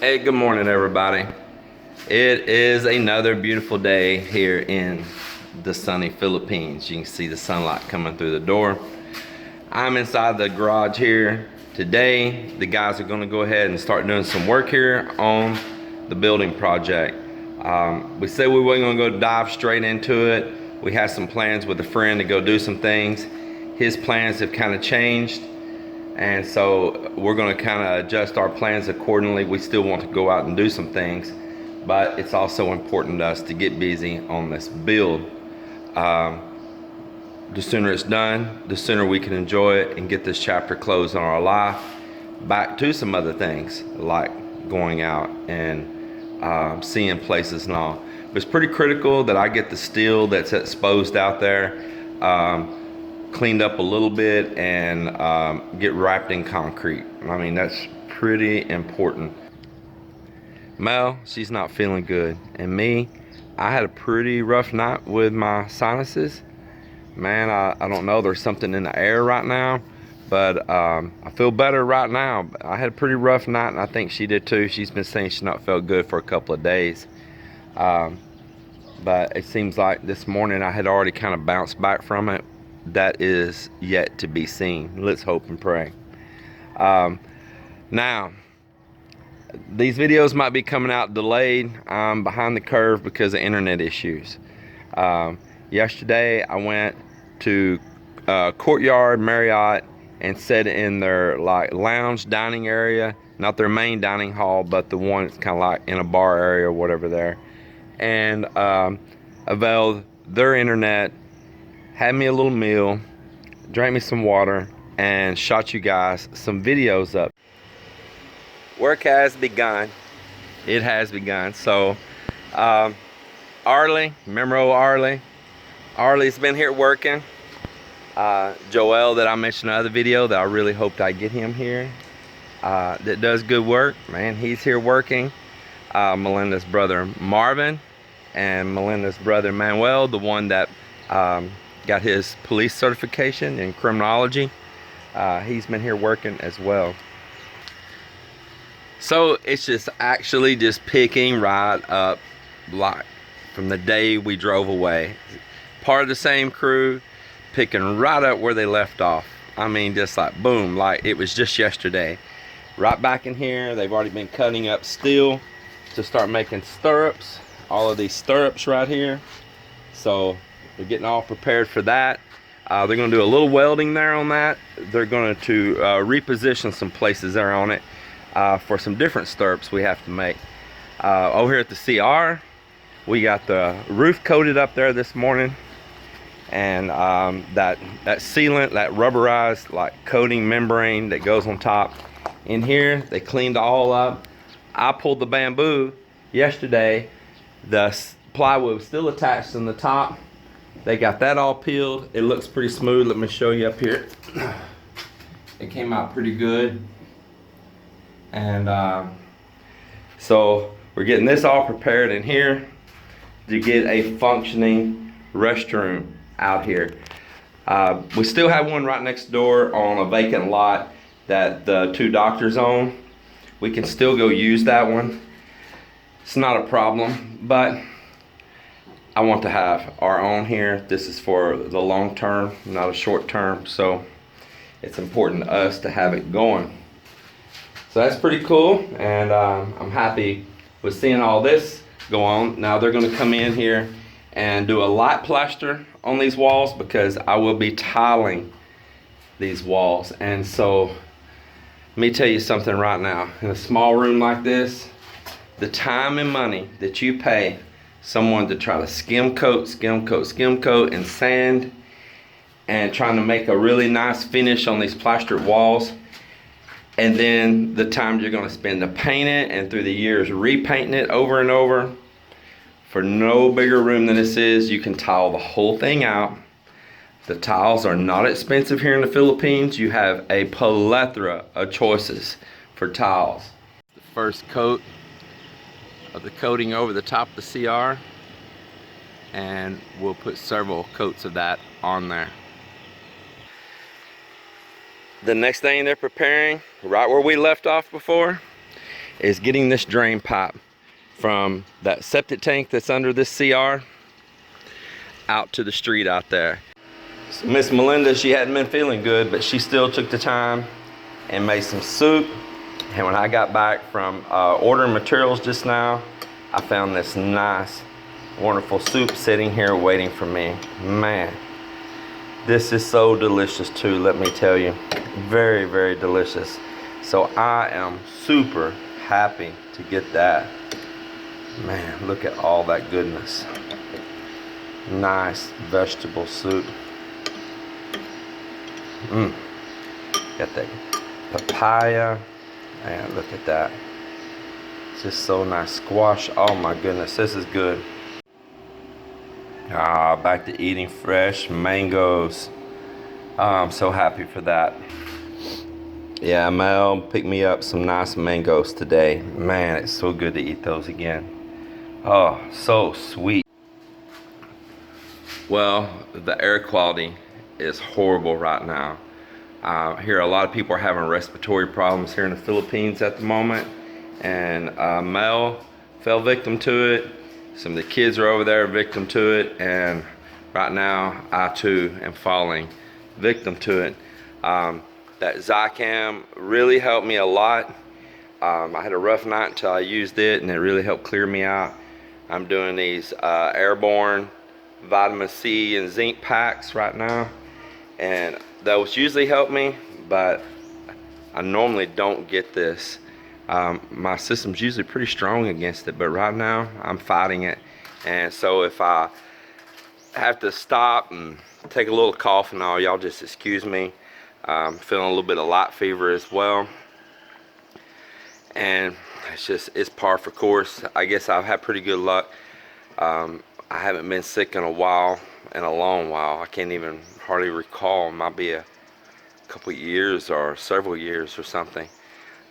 Hey, good morning, everybody. It is another beautiful day here in the sunny Philippines. You can see the sunlight coming through the door. I'm inside the garage here today. The guys are going to go ahead and start doing some work here on the building project. We said we weren't going to go dive straight into it. We had some plans with a friend to go do some things. His plans have kind of changed, and so we're going to kind of adjust our plans accordingly. We still want to go out and do some things, but it's also important to us to get busy on this build. The sooner it's done, the sooner we can enjoy it and get this chapter closed on our life, back to some other things like going out and seeing places and all. But it's pretty critical that I get the steel that's exposed out there cleaned up a little bit and get wrapped in concrete. I mean, that's pretty important. Mel, she's not feeling good, and me, I had a pretty rough night with my sinuses. Man, I don't know, there's something in the air right now, but I feel better right now. I had a pretty rough night, and I think she did too. She's been saying she's not felt good for a couple of days, but it seems like this morning I had already kind of bounced back from it. That is yet to be seen. Let's hope and pray. Now, these videos might be coming out delayed. I'm behind the curve because of internet issues. Yesterday I went to Courtyard Marriott and sat in their like lounge dining area, not their main dining hall, but the one that's kind of like in a bar area or whatever there, and availed their internet, had me a little meal, drank me some water, and shot you guys some videos up. Work has begun. It has begun. So Arlie, remember old Arlie? Arlie's been here working. Joel, that I mentioned in another video, that I really hoped I'd get him here, that does good work, man, he's here working. Melinda's brother Marvin and Melinda's brother Manuel, the one that got his police certification in criminology, he's been here working as well. So it's just actually just picking right up like from the day we drove away. Part of the same crew, picking right up where they left off. I mean, just like boom, like it was just yesterday. Right back in here, they've already been cutting up steel to start making stirrups. All of these stirrups right here. So we're getting all prepared for that. They're going to do a little welding there on that. They're going to reposition some places there on it for some different stirrups we have to make. Over here at the CR, we got the roof coated up there this morning, and that sealant, that rubberized like coating membrane that goes on top. In here, they cleaned all up. I pulled the bamboo yesterday. The plywood was still attached in the top. They got that all peeled. It looks pretty smooth. Let me show you up here. It came out pretty good. And so we're getting this all prepared in here to get a functioning restroom out here. We still have one right next door on a vacant lot that the two doctors own. We can still go use that one. It's not a problem, but I want to have our own here. This is for the long term, not a short term, so it's important to us to have it going. So that's pretty cool, and I'm happy with seeing all this go on. Now they're going to come in here and do a light plaster on these walls because I will be tiling these walls. And so let me tell you something right now. In a small room like this, the time and money that you pay someone to try to skim coat, and sand, and trying to make a really nice finish on these plastered walls, and then the time you're going to spend to paint it, and through the years repainting it over and over, for no bigger room than this is, you can tile the whole thing out. The tiles are not expensive here in the Philippines. You have a plethora of choices for tiles. The first coat of the coating over the top of the CR, and we'll put several coats of that on there. The next thing they're preparing, right where we left off before, is getting this drain pipe from that septic tank that's under this CR out to the street out there. So Miss Melinda, she hadn't been feeling good, but she still took the time and made some soup. And when I got back from ordering materials just now, I found this nice, wonderful soup sitting here waiting for me. Man, this is so delicious too, let me tell you. Very, very delicious. So I am super happy to get that. Man, look at all that goodness. Nice vegetable soup. Got that papaya. Man, look at that. It's just so nice. Squash. Oh my goodness, this is good. Ah, back to eating fresh mangoes. Oh, I'm so happy for that. Yeah, Mel picked me up some nice mangoes today. Man, it's so good to eat those again. Oh, so sweet. Well, the air quality is horrible right now. I hear a lot of people are having respiratory problems here in the Philippines at the moment. And Mel fell victim to it. Some of the kids are over there victim to it. And right now, I too am falling victim to it. That Zicam really helped me a lot. I had a rough night until I used it, and it really helped clear me out. I'm doing these airborne vitamin C and zinc packs right now, and those usually help me, but I normally don't get this. My system's usually pretty strong against it, but right now I'm fighting it. And so if I have to stop and take a little cough and all, y'all just excuse me. I'm feeling a little bit of light fever as well, and it's par for course. I guess I've had pretty good luck. I haven't been sick in a while, in a long while. I can't even hardly recall. It might be a couple years or several years or something.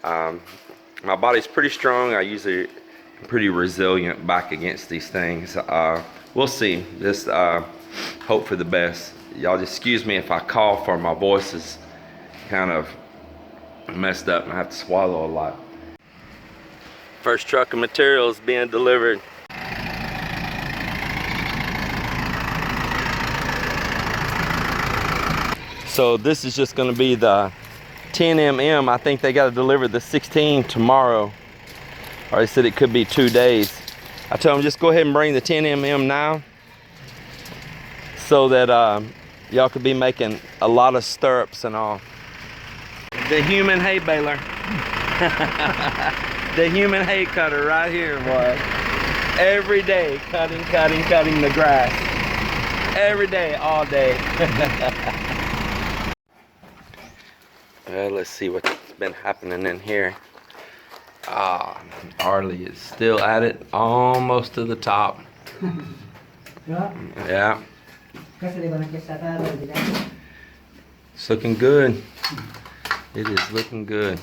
My body's pretty strong. I usually am pretty resilient back against these things. We'll see. Just hope for the best. Y'all just excuse me if I cough or my voice is kind of messed up and I have to swallow a lot. First truck of materials being delivered. So this is just going to be the 10 mm. I think they got to deliver the 16 tomorrow, or they said it could be 2 days. I told them just go ahead and bring the 10 mm now, so that y'all could be making a lot of stirrups and all. The human hay baler. The human hay cutter right here, boy. Every day cutting the grass. Every day, all day. Let's see what's been happening in here. Arlie is still at it, almost to the top. Yeah. It's looking good. It is looking good.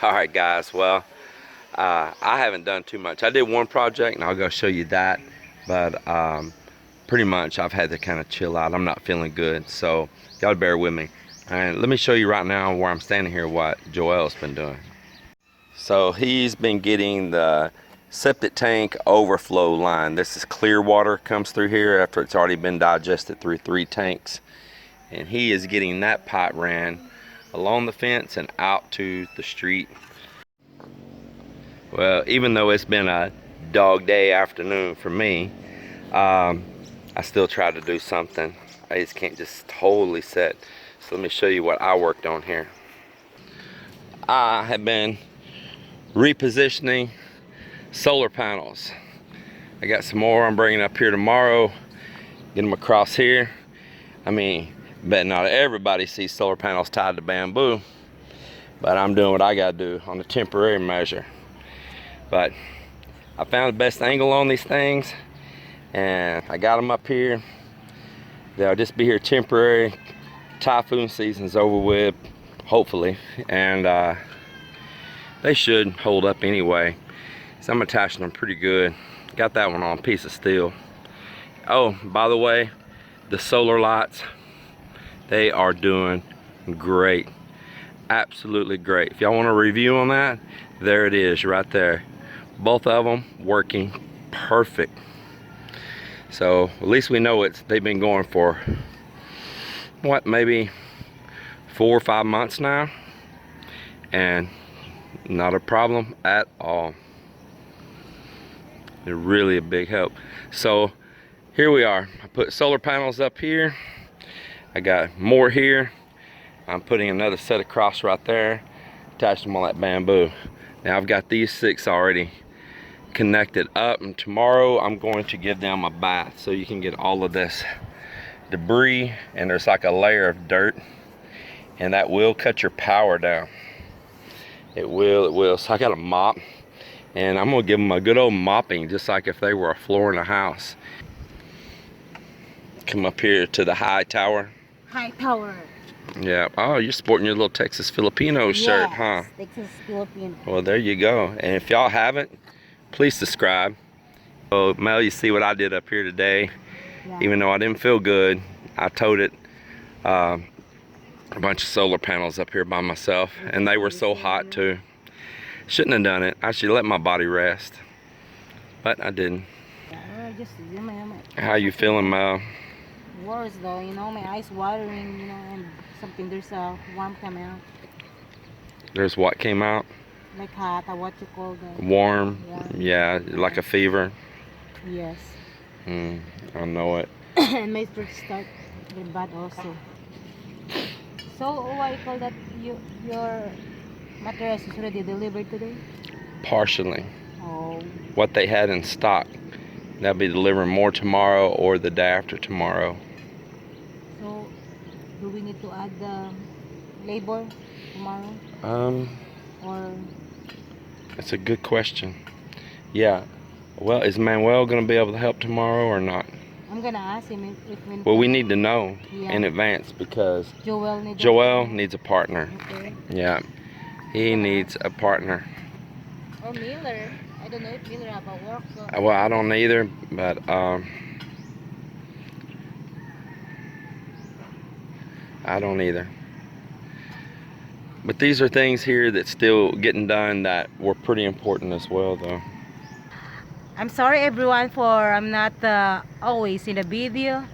All right, guys, well, I haven't done too much. I did one project and I'll go show you that, but pretty much I've had to kind of chill out. I'm not feeling good, so y'all bear with me. And let me show you right now where I'm standing here what Joel's been doing. So he's been getting the septic tank overflow line. This is clear water, comes through here after it's already been digested through 3 tanks, and he is getting that pipe ran along the fence and out to the street. Well, even though it's been a dog day afternoon for me, I still try to do something. I just can't just totally sit. So let me show you what I worked on here. I have been repositioning solar panels. I got some more I'm bringing up here tomorrow. Get them across here. I mean, bet not everybody sees solar panels tied to bamboo, but I'm doing what I gotta do on a temporary measure. But I found the best angle on these things, and I got them up here. They'll just be here temporary. Typhoon season's over with, hopefully, and they should hold up anyway. So I'm attaching them pretty good. Got that one on a piece of steel. Oh, by the way, the solar lights, they are doing great. Absolutely great. If y'all want a review on that, there it is right there. Both of them working perfect. So at least we know they've been going for what, maybe 4 or 5 months now, and not a problem at all. They're really a big help. So here we are. I put solar panels up here. I got more here. I'm putting another set across right there. Attached them on that bamboo. Now I've got these 6 already connected up, and tomorrow I'm going to give them a bath so you can get all of this debris, and there's like a layer of dirt, and that will cut your power down. It will. So I got a mop, and I'm gonna give them a good old mopping, just like if they were a floor in a house. Come up here to the high tower. High tower. Yeah. Oh, you're sporting your little Texas Filipino shirt, huh? Texas Filipino. Well, there you go. And if y'all haven't, please subscribe. So Mel, you see what I did up here today. Yeah. Even though I didn't feel good, I toted a bunch of solar panels up here by myself, and they were so hot too. Shouldn't have done it. I should let my body rest, but I didn't. How you feeling, Mel? Worse though, you know, my eyes watering, you know, and something, there's a worm coming out. There's what came out? Like hot, what you call that? Warm. Yeah, like a fever. Yes. I know it. And my throat start getting bad also. So what you call that? Your mattress is already delivered today? Partially. Oh. What they had in stock. They'll be delivering more tomorrow or the day after tomorrow. So do we need to add the labor tomorrow? Or That's a good question. Yeah. Well, is Manuel going to be able to help tomorrow or not? I'm gonna ask him if well, we need to know in advance, because Joel needs a partner. Okay. Yeah, he needs a partner. Or Miller. I don't know if Miller have a work. So. Well, I don't either, but I don't either. But these are things here that's still getting done that were pretty important as well, though. I'm sorry everyone for I'm not always in the video.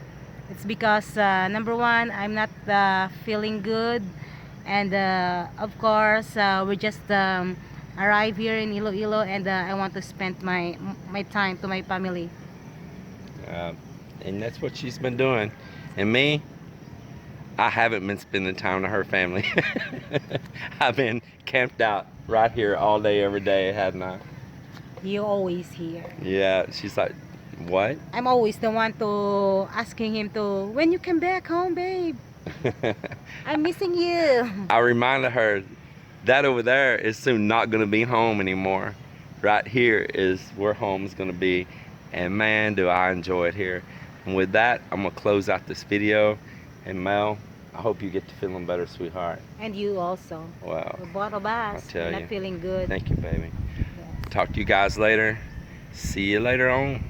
It's because number one, I'm not feeling good, and of course we just arrived here in Iloilo, and I want to spend my time to my family. And that's what she's been doing. And me, I haven't been spending time to her family. I've been camped out right here all day, every day, hadn't I? You're always here. Yeah, she's like, what? I'm always the one to asking him to, when you come back home, babe? I'm missing you. I reminded her that over there is soon not going to be home anymore. Right here is where home's going to be. And man, do I enjoy it here. And with that, I'm going to close out this video. And Mel, I hope you get to feeling better, sweetheart. And you also. Wow. The both of us. I tell you. Not feeling good. Thank you, baby. Yes. Talk to you guys later. See you later on.